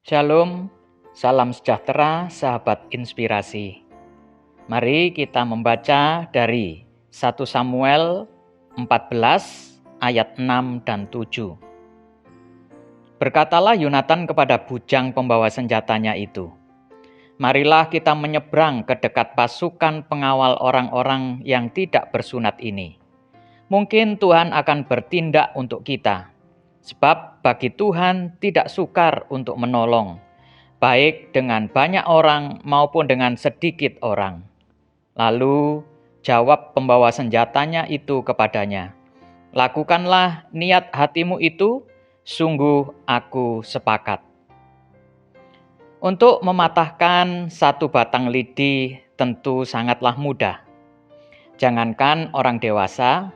Shalom, salam sejahtera sahabat inspirasi. Mari kita membaca dari 1 Samuel 14 ayat 6 dan 7. Berkatalah Yonatan kepada bujang pembawa senjatanya itu, "Marilah kita menyeberang ke dekat pasukan pengawal orang-orang yang tidak bersunat ini. Mungkin Tuhan akan bertindak untuk kita. Sebab bagi Tuhan tidak sukar untuk menolong, baik dengan banyak orang maupun dengan sedikit orang." Lalu jawab pembawa senjatanya itu kepadanya, "Lakukanlah niat hatimu itu, sungguh aku sepakat." Untuk mematahkan satu batang lidi tentu sangatlah mudah. Jangankan orang dewasa,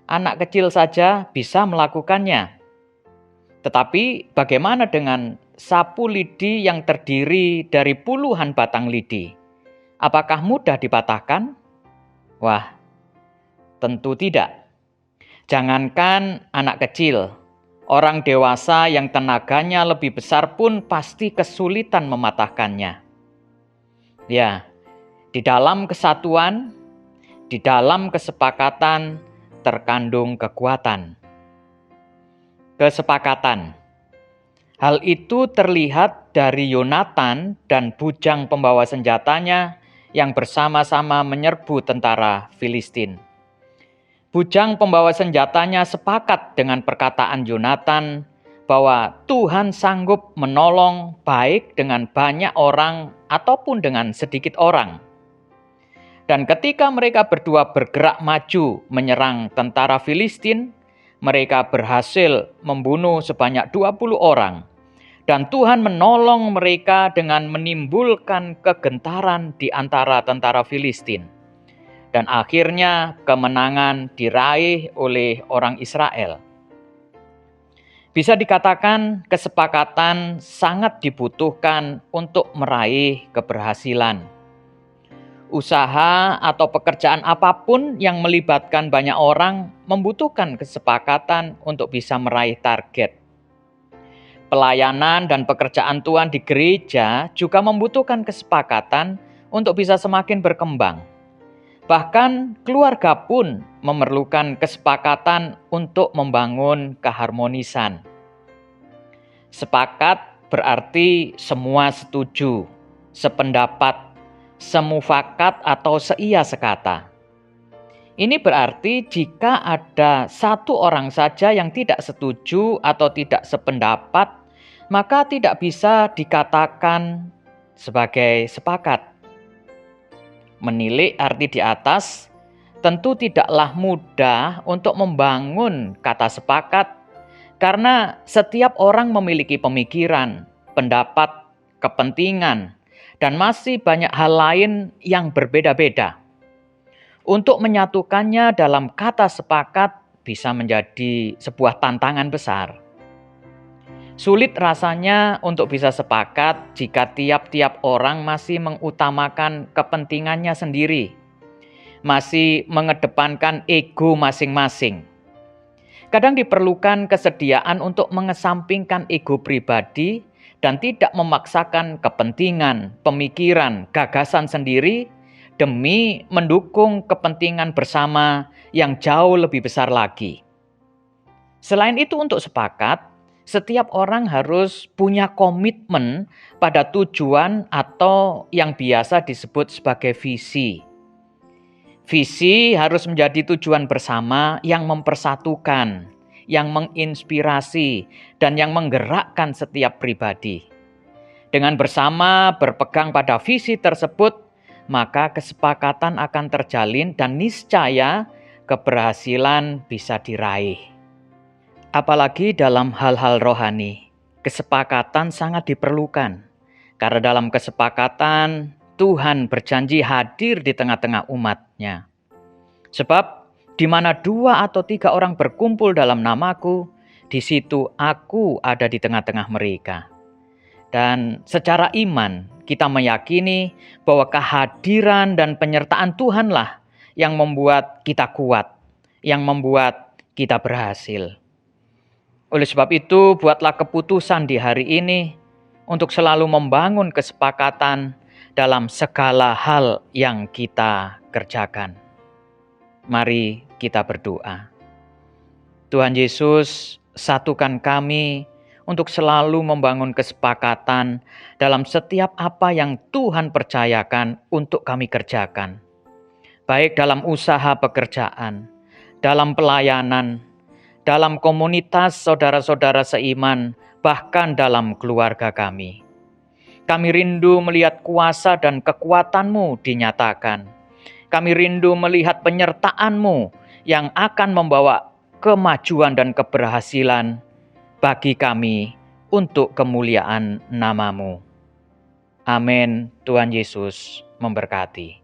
anak kecil saja bisa melakukannya. Tetapi bagaimana dengan sapu lidi yang terdiri dari puluhan batang lidi? Apakah mudah dipatahkan? Wah, tentu tidak. Jangankan anak kecil, orang dewasa yang tenaganya lebih besar pun pasti kesulitan mematahkannya. Ya, di dalam kesatuan, di dalam kesepakatan terkandung kekuatan. Kesepakatan. Hal itu terlihat dari Yonatan dan bujang pembawa senjatanya yang bersama-sama menyerbu tentara Filistin. Bujang pembawa senjatanya sepakat dengan perkataan Yonatan bahwa Tuhan sanggup menolong baik dengan banyak orang ataupun dengan sedikit orang. Dan ketika mereka berdua bergerak maju menyerang tentara Filistin, mereka berhasil membunuh sebanyak 20 orang. Dan Tuhan menolong mereka dengan menimbulkan kegentaran di antara tentara Filistin. Dan akhirnya kemenangan diraih oleh orang Israel. Bisa dikatakan kesepakatan sangat dibutuhkan untuk meraih keberhasilan. Usaha atau pekerjaan apapun yang melibatkan banyak orang membutuhkan kesepakatan untuk bisa meraih target. Pelayanan dan pekerjaan Tuhan di gereja juga membutuhkan kesepakatan untuk bisa semakin berkembang. Bahkan keluarga pun memerlukan kesepakatan untuk membangun keharmonisan. Sepakat berarti semua setuju, sependapat, semufakat atau seia sekata. Ini berarti jika ada satu orang saja yang tidak setuju atau tidak sependapat, maka tidak bisa dikatakan sebagai sepakat. Menilik arti di atas, tentu tidaklah mudah untuk membangun kata sepakat, karena setiap orang memiliki pemikiran, pendapat, kepentingan, dan masih banyak hal lain yang berbeda-beda. Untuk menyatukannya dalam kata sepakat bisa menjadi sebuah tantangan besar. Sulit rasanya untuk bisa sepakat jika tiap-tiap orang masih mengutamakan kepentingannya sendiri, masih mengedepankan ego masing-masing. Kadang diperlukan kesediaan untuk mengesampingkan ego pribadi dan tidak memaksakan kepentingan, pemikiran, gagasan sendiri demi mendukung kepentingan bersama yang jauh lebih besar lagi. Selain itu, untuk sepakat, setiap orang harus punya komitmen pada tujuan atau yang biasa disebut sebagai visi. Visi harus menjadi tujuan bersama yang mempersatukan, yang menginspirasi, dan yang menggerakkan setiap pribadi. Dengan bersama berpegang pada visi tersebut, maka kesepakatan akan terjalin dan niscaya keberhasilan bisa diraih. Apalagi dalam hal-hal rohani, kesepakatan sangat diperlukan. Karena dalam kesepakatan, Tuhan berjanji hadir di tengah-tengah umat-Nya. Sebab, di mana 2 atau 3 orang berkumpul dalam namaku, di situ aku ada di tengah-tengah mereka. Dan secara iman, kita meyakini bahwa kehadiran dan penyertaan Tuhanlah yang membuat kita kuat, yang membuat kita berhasil. Oleh sebab itu, buatlah keputusan di hari ini untuk selalu membangun kesepakatan dalam segala hal yang kita kerjakan. Mari kita berdoa. Tuhan Yesus, satukan kami untuk selalu membangun kesepakatan dalam setiap apa yang Tuhan percayakan untuk kami kerjakan. Baik dalam usaha pekerjaan, dalam pelayanan, dalam komunitas saudara-saudara seiman, bahkan dalam keluarga kami. Kami rindu melihat kuasa dan kekuatan-Mu dinyatakan. Kami rindu melihat penyertaan-Mu yang akan membawa kemajuan dan keberhasilan bagi kami untuk kemuliaan nama-Mu. Amin. Tuhan Yesus memberkati.